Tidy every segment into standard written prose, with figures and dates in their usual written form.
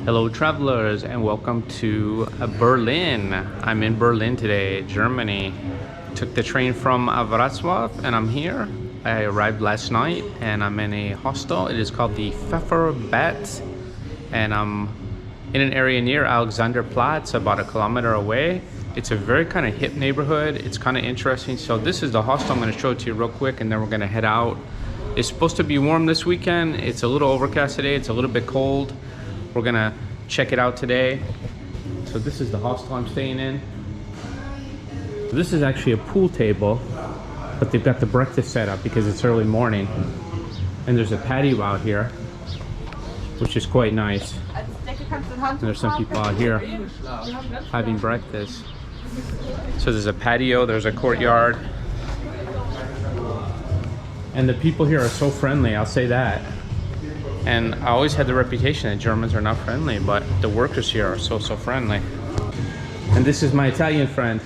Hello travelers and welcome to Berlin. I'm in Berlin today, Germany. Took the train from Wroclaw and I'm here. I arrived last night and I'm in a hostel. It is called the Pfefferbad and I'm in an area near Alexanderplatz, about 1 kilometer away. It's a very kind of hip neighborhood. It's kind of interesting. So this is the hostel. I'm going to show it to you real quick and then we're going to head out. It's supposed to be warm this weekend. It's a little overcast today. It's a little bit cold. We're gonna check it out today. So this is the hostel I'm staying in. So this is actually a pool table, but they've got the breakfast set up because it's early morning. And there's a patio out here, which is quite nice. And there's some people out here having breakfast. So there's a patio, there's a courtyard. And the people here are so friendly, I'll say that. And I always had the reputation that Germans are not friendly, but the workers here are so friendly. And this is my Italian friend.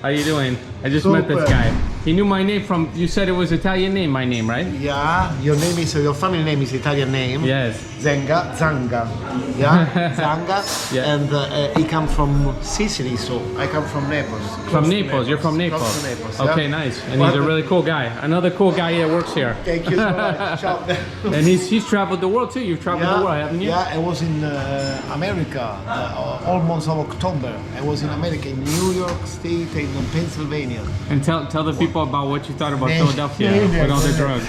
How you doing? I just met this guy. He knew my name from, you said it was Italian name, my name, right? Yeah, your name is, your family name is Italian name. Yes. Zanga. Yeah, Zanga. Yeah. And he comes from Sicily, so I come from Naples. From Naples, you're from Naples. Close to Naples, okay, yeah. nice. And he's a really cool guy. Another cool guy that works here. Thank you so much. Ciao. And he's traveled the world too. You've traveled the world, haven't you? Yeah, I was in America almost of October. I was in America, in New York State and in Pennsylvania. And tell the people about what you thought about Philadelphia with all the drugs.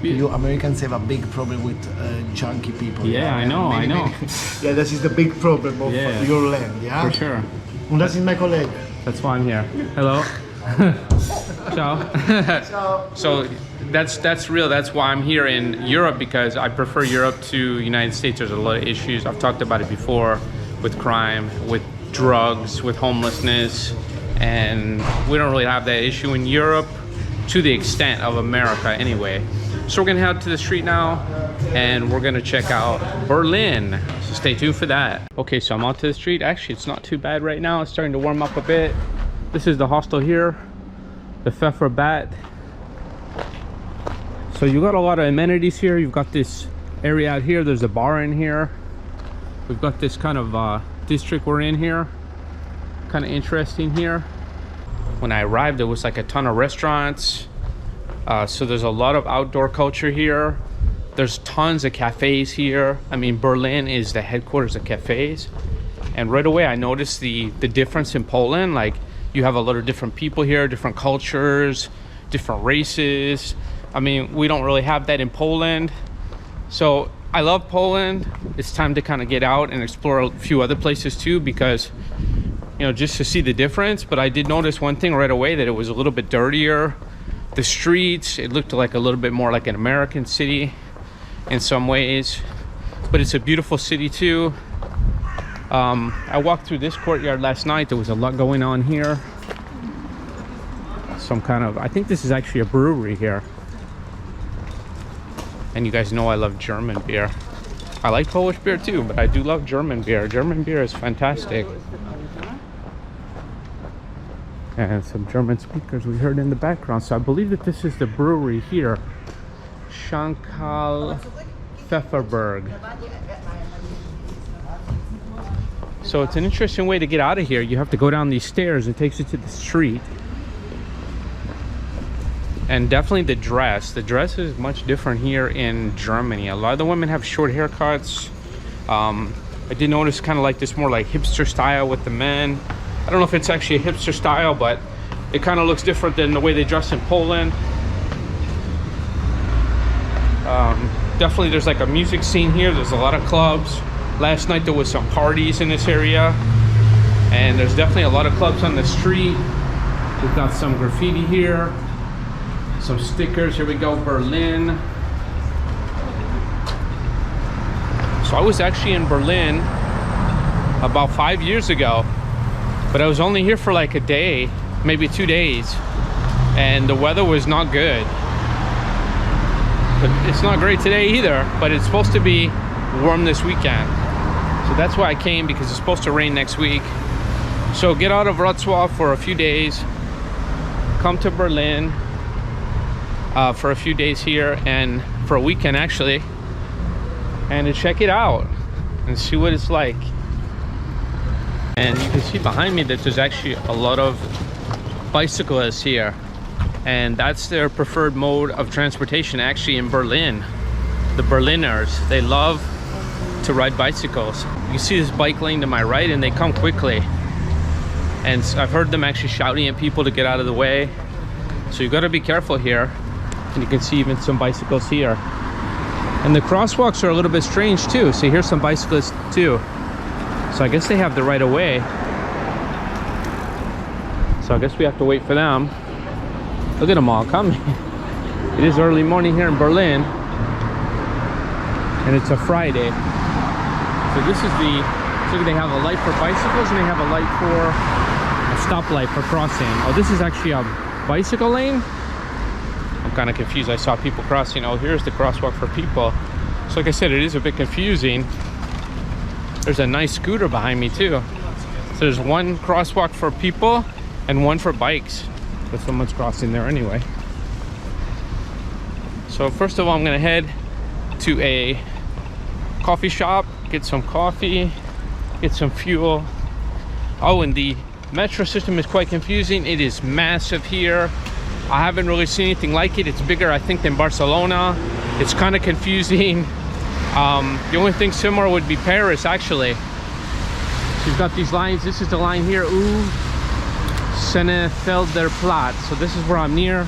You Americans have a big problem with junkie people. Yeah, I know. Yeah, this is the big problem of your land, yeah? For sure. And this is my colleague. That's why I'm here. Hello. Ciao. Ciao. So that's real. That's why I'm here in Europe, because I prefer Europe to United States. There's a lot of issues. I've talked about it before with crime, with drugs, with homelessness. And we don't really have that issue in Europe to the extent of America anyway. So we're gonna head to the street now and we're gonna check out Berlin. So stay tuned for that. Okay, so I'm out to the street. Actually, it's not too bad right now. It's starting to warm up a bit. This is the hostel here, the Pfefferbad. So you got a lot of amenities here. You've got this area out here. There's a bar in here. We've got this kind of district we're in here. Kind of interesting here. When I arrived, there was like a ton of restaurants. So there's a lot of outdoor culture here. There's tons of cafes here. I mean, Berlin is the headquarters of cafes. And right away I noticed the difference in Poland. Like, you have a lot of different people here, different cultures, different races. I mean, we don't really have that in Poland. So I love Poland. It's time to kind of get out and explore a few other places too, because you know, just to see the difference. But I did notice one thing right away, that it was a little bit dirtier. The streets, it looked like a little bit more like an American city in some ways, but it's a beautiful city too. I walked through this courtyard last night. There was a lot going on here. Some kind of, I think this is actually a brewery here. And you guys know I love German beer. I like Polish beer too, but I do love German beer. German beer is fantastic. And some German speakers we heard in the background. So I believe that this is the brewery here, Shankal Pfefferberg. So it's an interesting way to get out of here. You have to go down these stairs. It takes you to the street. And definitely the dress is much different here in Germany. A lot of the women have short haircuts. I did notice kind of like this more like hipster style with the men. I don't know if it's actually a hipster style, but it kind of looks different than the way they dress in Poland. Definitely there's like a music scene here. There's a lot of clubs. Last night there was some parties in this area. And there's definitely a lot of clubs on the street. We've got some graffiti here. Some stickers. Here we go, Berlin. So I was actually in Berlin about 5 years ago. But I was only here for like a day, maybe 2 days, and the weather was not good. But it's not great today either, but it's supposed to be warm this weekend. So that's why I came, because it's supposed to rain next week. So get out of Wroclaw for a few days, come to Berlin for a few days here, and for a weekend actually, and to check it out and see what it's like. And you can see behind me that there's actually a lot of bicyclists here, and that's their preferred mode of transportation actually in Berlin. The Berliners, they love to ride bicycles. You see this bike lane to my right, and they come quickly, and I've heard them actually shouting at people to get out of the way. So you got to be careful here. And you can see even some bicycles here, and the crosswalks are a little bit strange too. So here's some bicyclists too, so I guess they have the right of way, so I guess we have to wait for them. Look at them all coming. It is early morning here in Berlin, and it's a Friday. So this is the, so they have a light for bicycles, and they have a light for a stoplight for crossing. Oh, this is actually a bicycle lane. I'm kind of confused. I saw people crossing. Oh, here's the crosswalk for people. So like I said, it is a bit confusing. There's a nice scooter behind me too. So there's one crosswalk for people and one for bikes, but someone's crossing there anyway. So first of all, I'm gonna head to a coffee shop, get some coffee, get some fuel. Oh, and the metro system is quite confusing. It is massive here. I haven't really seen anything like it. It's bigger, I think, than Barcelona. It's kind of confusing. The only thing similar would be Paris, actually. So you've got these lines. This is the line here, Alexanderplatz. So this is where I'm near,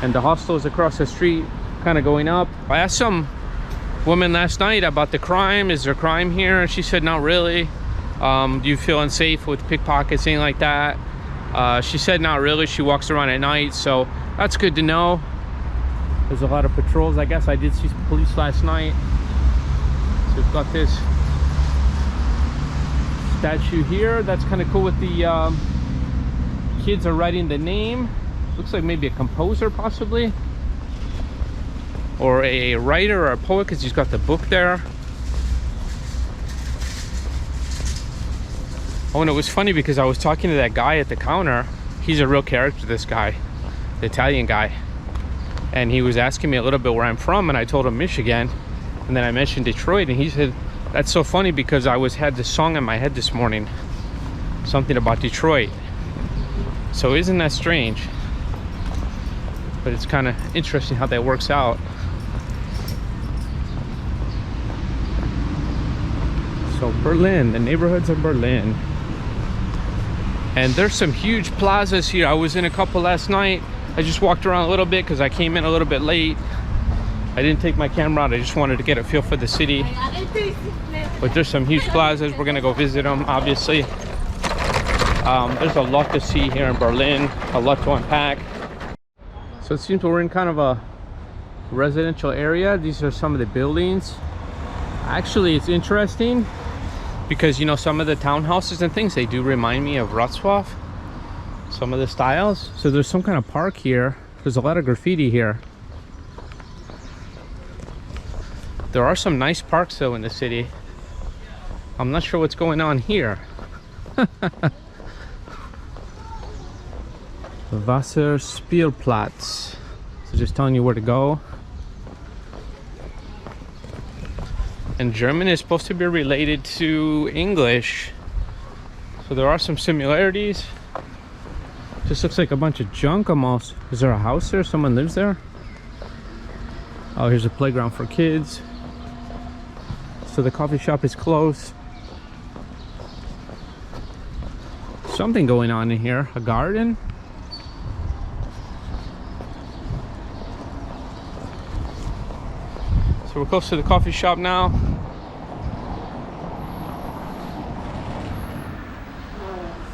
and the hostel is across the street, kind of going up. I asked some woman last night about the crime. Is there crime here? And she said, not really. Do you feel unsafe with pickpockets, anything like that? She said not really. She walks around at night, so that's good to know. There's a lot of patrols. I guess I did see police last night. So we've got this statue here. That's kind of cool with the kids are writing the name. Looks like maybe a composer possibly, or a writer or a poet, because he's got the book there. Oh, and it was funny because I was talking to that guy at the counter. He's a real character, this guy, the Italian guy. And he was asking me a little bit where I'm from, and I told him Michigan. And then I mentioned Detroit, and he said, that's so funny because I had this song in my head this morning, something about Detroit. So isn't that strange? But it's kind of interesting how that works out. So Berlin, the neighborhoods of Berlin. And there's some huge plazas here. I was in a couple last night. I just walked around a little bit because I came in a little bit late. I didn't take my camera out. I just wanted to get a feel for the city. But there's some huge plazas. We're gonna go visit them, obviously. There's a lot to see here in Berlin, a lot to unpack. So it seems we're in kind of a residential area. These are some of the buildings. Actually, it's interesting because, you know, some of the townhouses and things, they do remind me of Wroclaw, some of the styles. So there's some kind of park here. There's a lot of graffiti here. There are some nice parks though in the city. I'm not sure what's going on here. Wasserspielplatz. So just telling you where to go. And German is supposed to be related to English, so there are some similarities. Just looks like a bunch of junk almost. Is there a house there? Someone lives there? Oh, here's a playground for kids. So the coffee shop is closed. Something going on in here. A garden? So we're close to the coffee shop now.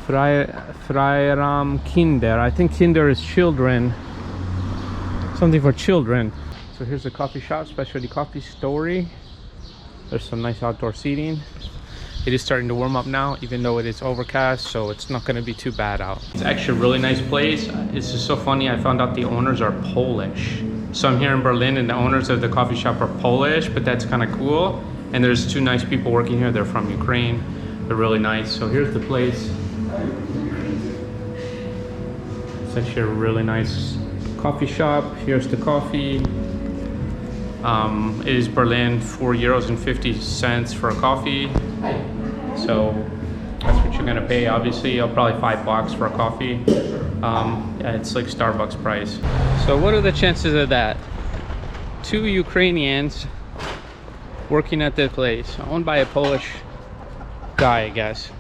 Freiraum Kinder. I think Kinder is children. Something for children. So here's the coffee shop, specialty coffee story. There's some nice outdoor seating. It is starting to warm up now, even though it is overcast, so it's not going to be too bad out. It's actually a really nice place. It's just so funny. I found out the owners are Polish. So I'm here in Berlin, and the owners of the coffee shop are Polish, but that's kind of cool. And there's two nice people working here. They're from Ukraine. They're really nice. So here's the place. It's actually a really nice coffee shop. Here's the coffee. It is Berlin, €4.50 for a coffee. So that's what you're gonna pay. Obviously, probably $5 for a coffee. Yeah, it's like Starbucks price. So what are the chances of that? 2 Ukrainians working at the place, owned by a Polish guy, I guess.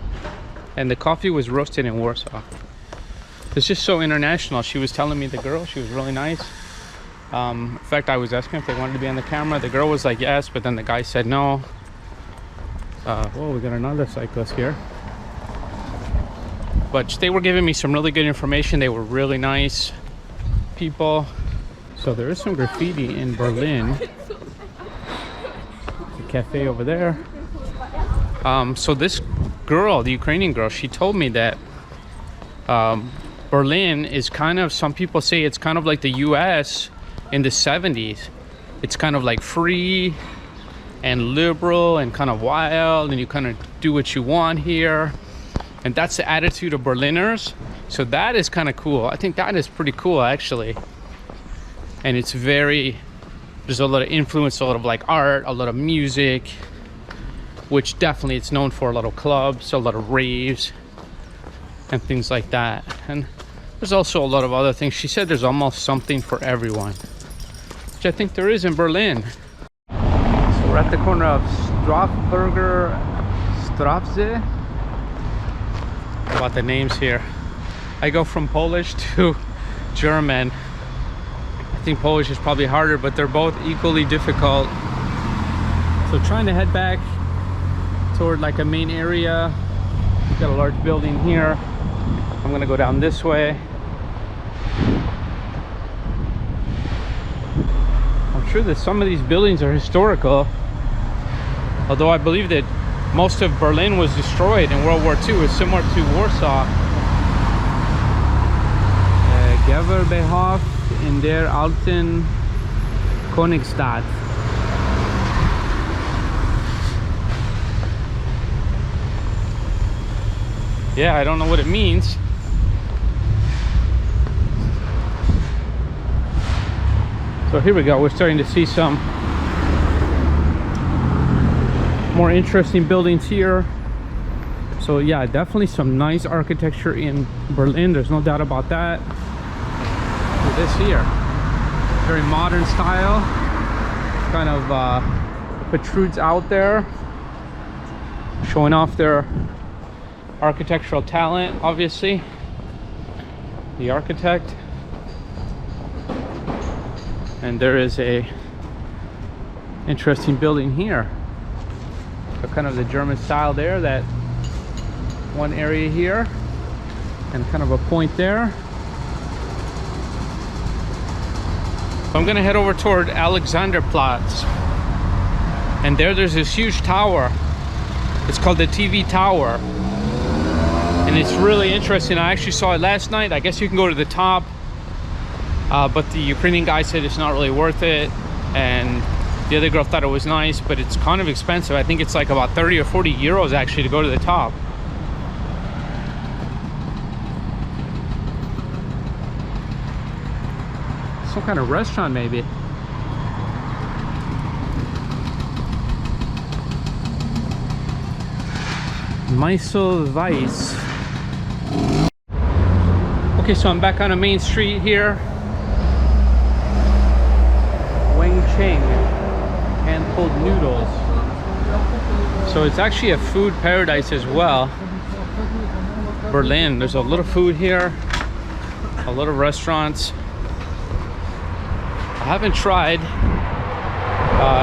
And the coffee was roasted in Warsaw. It's just so international. She was telling me, the girl, she was really nice. In fact, I was asking if they wanted to be on the camera. The girl was like yes, but then the guy said no. Whoa, we got another cyclist here. But they were giving me some really good information. They were really nice people. So there is some graffiti in Berlin. The cafe over there. So this girl, the Ukrainian girl, she told me that Berlin is kind of, some people say it's kind of like the US in the 70s. It's kind of like free and liberal and kind of wild, and you kind of do what you want here. And that's the attitude of Berliners. So that is kind of cool. I think that is pretty cool, actually. And it's very, there's a lot of influence, a lot of like art, a lot of music, which definitely it's known for. A lot of clubs, a lot of raves and things like that. And there's also a lot of other things. She said there's almost something for everyone, which I think there is in Berlin. So we're at the corner of Strafberger Strafze. About the names here. I go from Polish to German. I think Polish is probably harder, but they're both equally difficult. So trying to head back toward like a main area. Got a large building here. I'm gonna go down this way. I'm sure that some of these buildings are historical, although I believe that most of Berlin was destroyed in World War II. It's similar to Warsaw. Gewerbehof in der alten Königstadt. Yeah, I don't know what it means. So here we go. We're starting to see some more interesting buildings here. So yeah, definitely some nice architecture in Berlin. There's no doubt about that. Look at this here. Very modern style. Kind of protrudes out there, showing off their architectural talent, obviously. The architect. And there is a interesting building here. So kind of the German style there, that one area here, and kind of a point there. So I'm gonna head over toward Alexanderplatz. And there's this huge tower. It's called the TV Tower. And it's really interesting. I actually saw it last night. I guess you can go to the top, but the Ukrainian guy said it's not really worth it. And the other girl thought it was nice, but it's kind of expensive. I think it's like about 30 or 40 euros actually to go to the top. Some kind of restaurant maybe. Meisel Weiss. Okay, so I'm back on a main street here. Wang Cheng, hand-pulled noodles. So it's actually a food paradise as well. Berlin, there's a lot of food here, a lot of restaurants. I haven't tried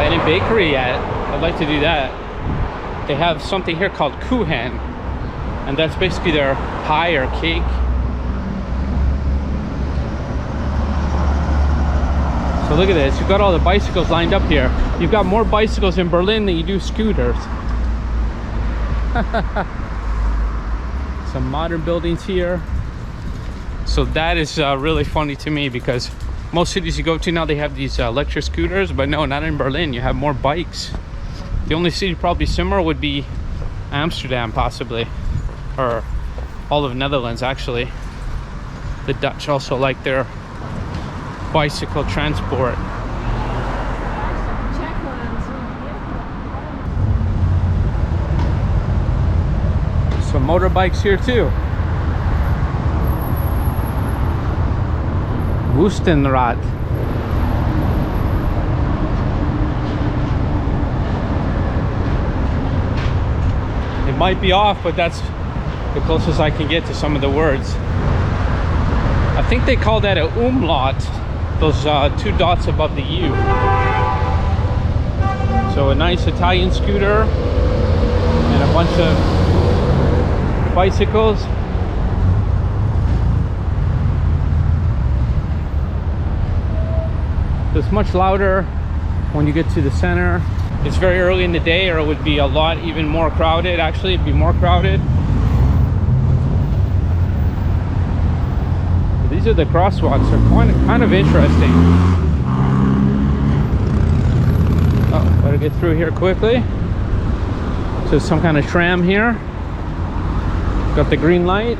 any bakery yet. I'd like to do that. They have something here called Kuchen, and that's basically their pie or cake. So look at this, you've got all the bicycles lined up here. You've got more bicycles in Berlin than you do scooters. Some modern buildings here. So that is really funny to me, because most cities you go to now, they have these electric scooters, but no, not in Berlin. You have more bikes. The only city probably similar would be Amsterdam, possibly, or all of Netherlands, actually. The Dutch also like their bicycle transport. motorbikes here too. Wüstenrad. It might be off, but that's the closest I can get to some of the words. I think they call that a umlaut, those two dots above the U. So a nice Italian scooter and a bunch of bicycles. It's much louder when you get to the center. It's very early in the day, or it would be a lot even more crowded. Actually, it'd be more crowded. These are the crosswalks. They're kind of interesting. Oh, better get through here quickly. So some kind of tram here. Got the green light.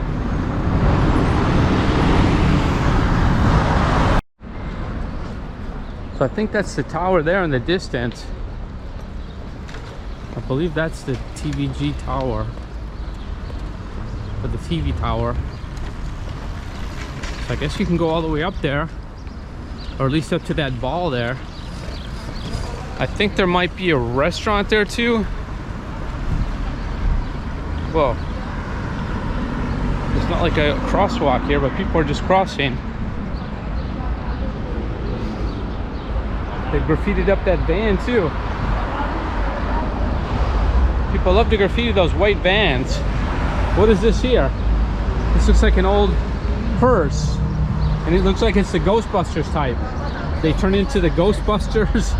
So I think that's the tower there in the distance. I believe that's the TVG tower, or the TV tower. So I guess you can go all the way up there, or at least up to that ball there. I think there might be a restaurant there too. Whoa. It's not like a crosswalk here, but people are just crossing. They graffitied up that van too. People love to graffiti those white vans. What is this here? This looks like an old hearse, and it looks like it's the Ghostbusters type. They turn into the Ghostbusters.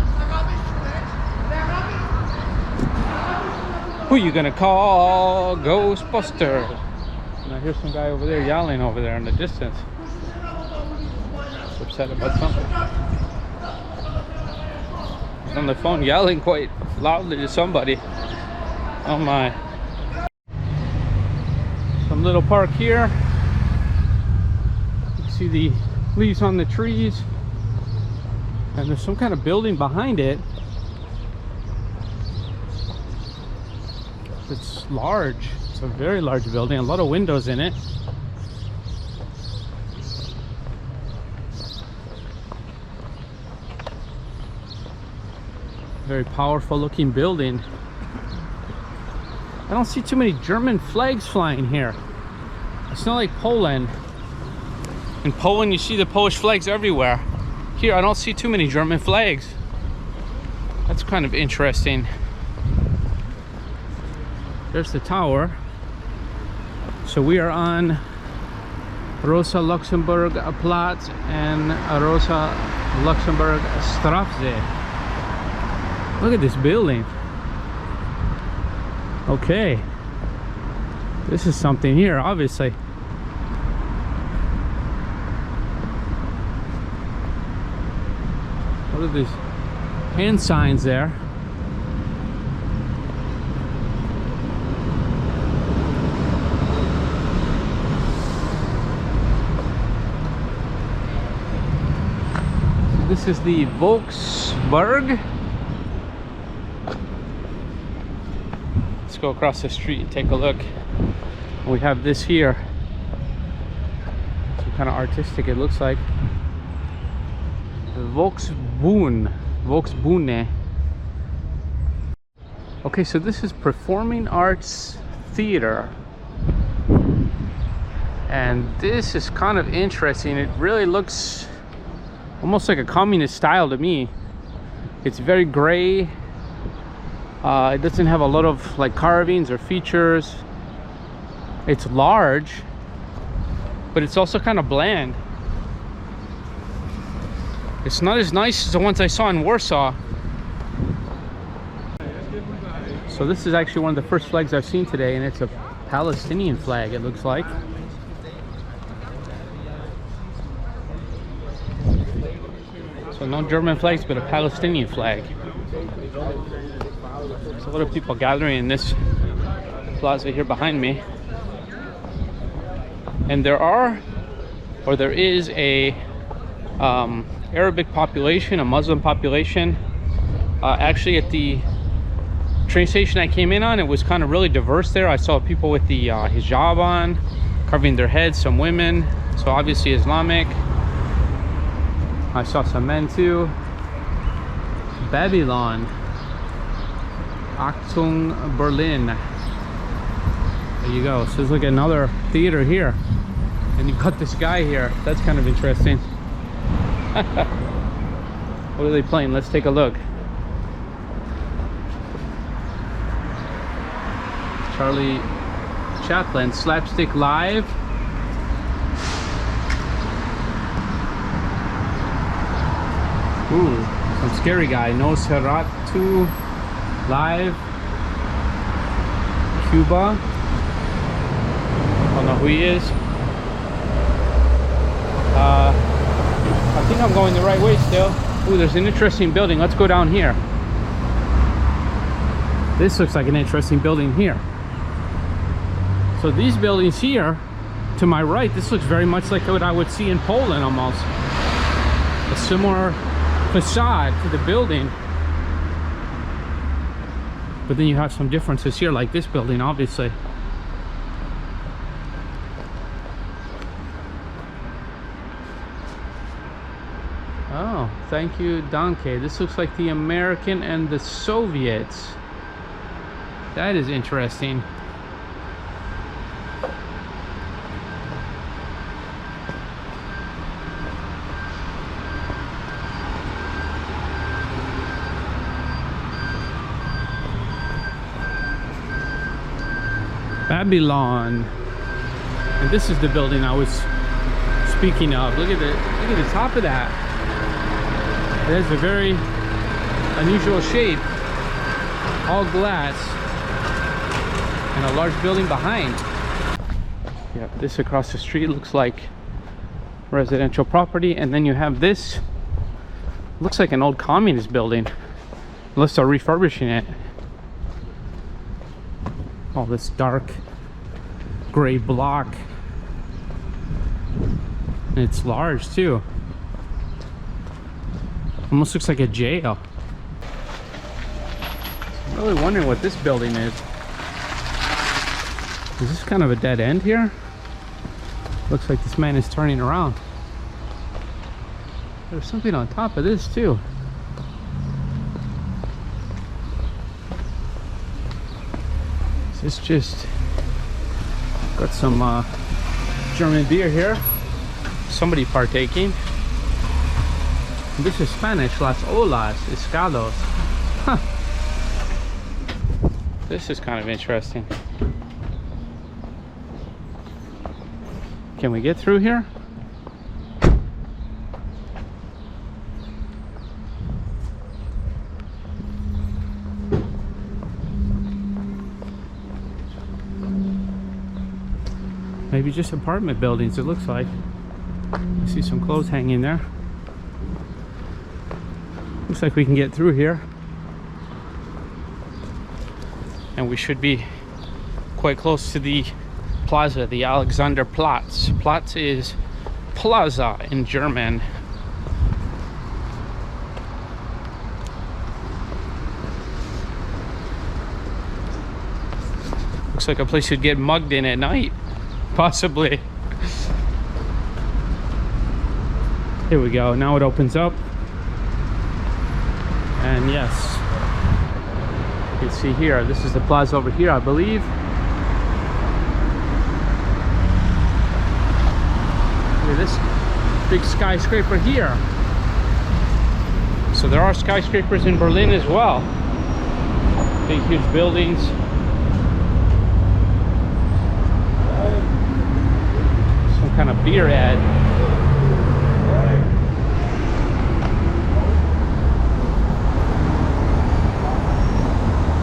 Who you gonna call Ghostbuster? And I hear some guy over there yelling over there in the distance. He's upset about something. He's on the phone yelling quite loudly to somebody. Oh my. Some little park here. You can see the leaves on the trees. And there's some kind of building behind it. It's large. It's a very large building. A lot of windows in it. Very powerful looking building. I don't see too many German flags flying here. It's not like Poland. In Poland you see the Polish flags everywhere. Here I don't see too many German flags. That's kind of interesting. There's the tower. So we are on Rosa Luxemburg Platz and Rosa Luxemburg Straße. Look at this building. Okay, this is something here, obviously. What are these hand signs there? So this is the Volksburg. Go across the street and take a look. We have this here. Some kind of artistic, it looks like. Volksbühne. Okay, so this is Performing Arts Theater. And this is kind of interesting. It really looks almost like a communist style to me. It's very gray. It doesn't have a lot of like carvings or features. It's large, but it's also kind of bland. It's not as nice as the ones I saw in Warsaw. So this is actually one of the first flags I've seen today, and it's a Palestinian flag, it looks like. So no German flags, but a Palestinian flag. There's a lot of people gathering in this plaza here behind me. And there is a Arabic population, a Muslim population, actually at the train station I came in on, it was kind of really diverse there. I saw people with the hijab on, covering their heads, some women, so obviously Islamic. I saw some men too. Babylon, Achtung Berlin. There you go. So there's like another theater here, and you've got this guy here. That's kind of interesting. What are they playing? Let's take a look. Charlie Chaplin, Slapstick Live. Ooh, some scary guy. Nosferatu Live. Cuba. I don't know who he is. I think I'm going the right way still. Ooh, there's an interesting building. Let's go down here. This looks like an interesting building here. So these buildings here, to my right, this looks very much like what I would see in Poland almost. A similar facade to the building. But then you have some differences here, like this building, obviously. Oh, thank you, Danke. This looks like the American and the Soviets. That is interesting. Babylon. And this is the building I was speaking of. Look at the top of that. It has a very unusual shape. All glass. And a large building behind. Yeah, this across the street looks like residential property, and then you have this. Looks like an old communist building. Unless they're refurbishing it. All this dark gray block. And it's large too. Almost looks like a jail. I'm really wondering what this building is. Is this kind of a dead end here? Looks like this man is turning around. There's something on top of this too. Is this just got some German beer here? Somebody partaking. And this is Spanish, las olas, escados. Huh. This is kind of interesting. Can we get through here? Maybe just apartment buildings, it looks like. I see some clothes hanging there. Looks like we can get through here. And we should be quite close to the plaza, the Alexanderplatz. Platz is plaza in German. Looks like a place you'd get mugged in at night. Possibly. Here we go. Now it opens up. And yes, you can see here, this is the plaza over here, I believe. Look at this big skyscraper here. So there are skyscrapers in Berlin as well. Big, huge buildings. Some kind of beer ad.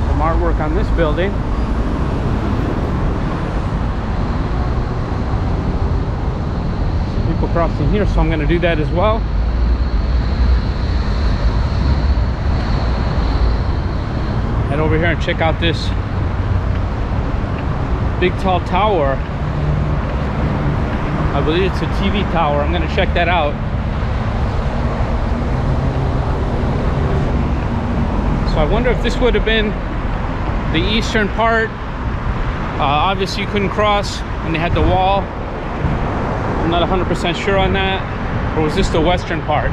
Some artwork on this building. Some people crossing here, so I'm going to do that as well. Head over here and check out this big tall tower. I believe it's a TV tower. I'm gonna check that out. So I wonder if this would have been the eastern part. Obviously you couldn't cross and they had the wall. I'm not 100% sure on that. Or was this the western part?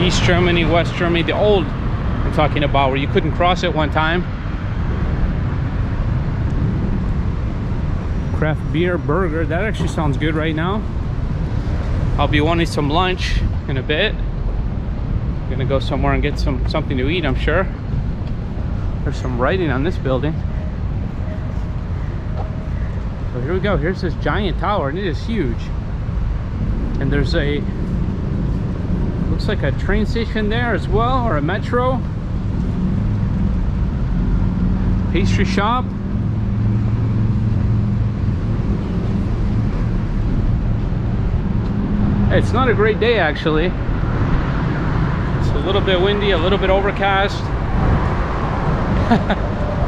East Germany, West Germany, the old I'm talking about, where you couldn't cross at one time. Craft beer, burger, that actually sounds good right now. I'll be wanting some lunch in a bit. I'm gonna go somewhere and get something to eat, I'm sure. There's some writing on this building. So here we go. Here's this giant tower, and it is huge. And there's a, looks like a train station there as well, or a metro. Pastry shop. It's not a great day actually. It's a little bit windy, a little bit overcast.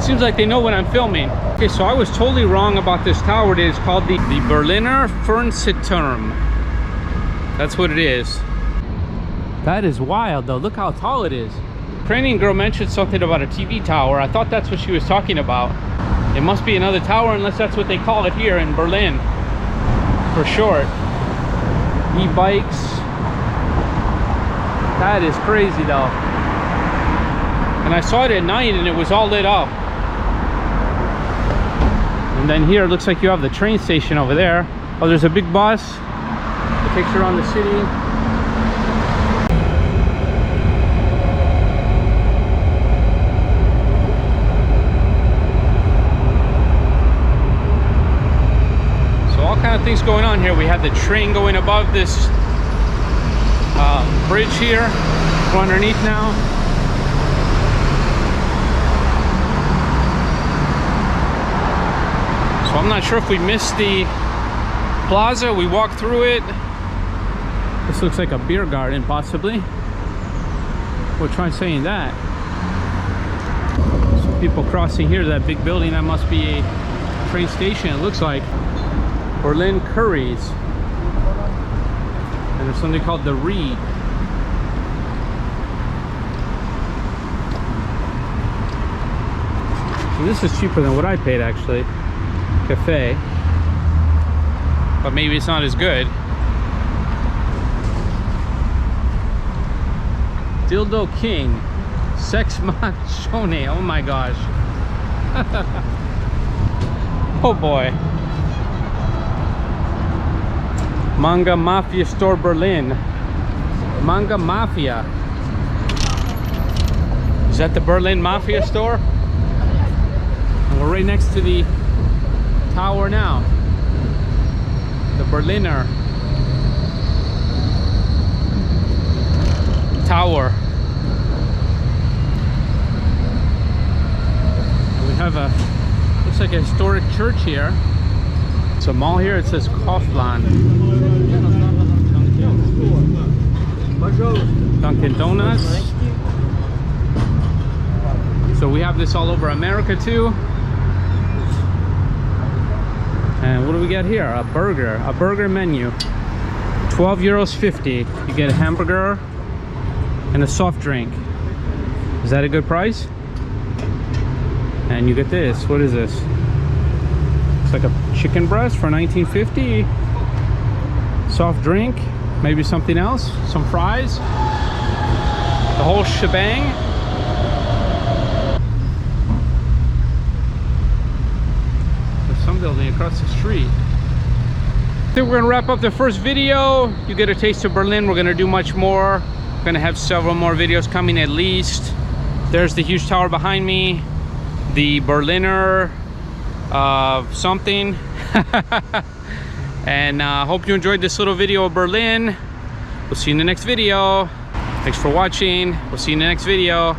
Seems like they know when I'm filming. Okay, so I was totally wrong about this tower. It is called the Berliner Fernsehturm. That's what it is. That is wild though. Look how tall it is. Ukrainian girl mentioned something about a TV tower. I thought that's what she was talking about. It must be another tower, unless that's what they call it here in Berlin for short. E-bikes. That is crazy though. And I saw it at night and it was all lit up. And then here it looks like you have the train station over there. Oh, there's a big bus that takes you around the city. Things going on here. We have the train going above this bridge here. Go underneath now. So I'm not sure if we missed the plaza. We walked through it. This looks like a beer garden possibly. We'll try saying that. Some people crossing here. That big building, that must be a train station, it looks like. Berlin Curries. And there's something called the Reed. So this is cheaper than what I paid actually. Cafe. But maybe it's not as good. Dildo King. Sex Machone. Oh my gosh. Oh boy. Manga Mafia Store Berlin. Manga Mafia. Is that the Berlin Mafia store? And we're right next to the tower now. The Berliner Tower. And we have a, looks like a historic church here. It's a mall here, it says Kaufland. Dunkin' Donuts. So we have this all over America too. And what do we get here? A burger menu. 12 euros 50. You get a hamburger and a soft drink. Is that a good price? And you get this. What is this? It's like a chicken breast for 19.50. Soft drink, maybe something else, some fries, the whole shebang. There's some building across the street. I think we're gonna wrap up the first video. You get a taste of Berlin. We're gonna do much more. We're gonna have several more videos coming at least. There's the huge tower behind me, the Berliner something. And hope you enjoyed this little video of Berlin. We'll see you in the next video. Thanks for watching. We'll see you in the next video.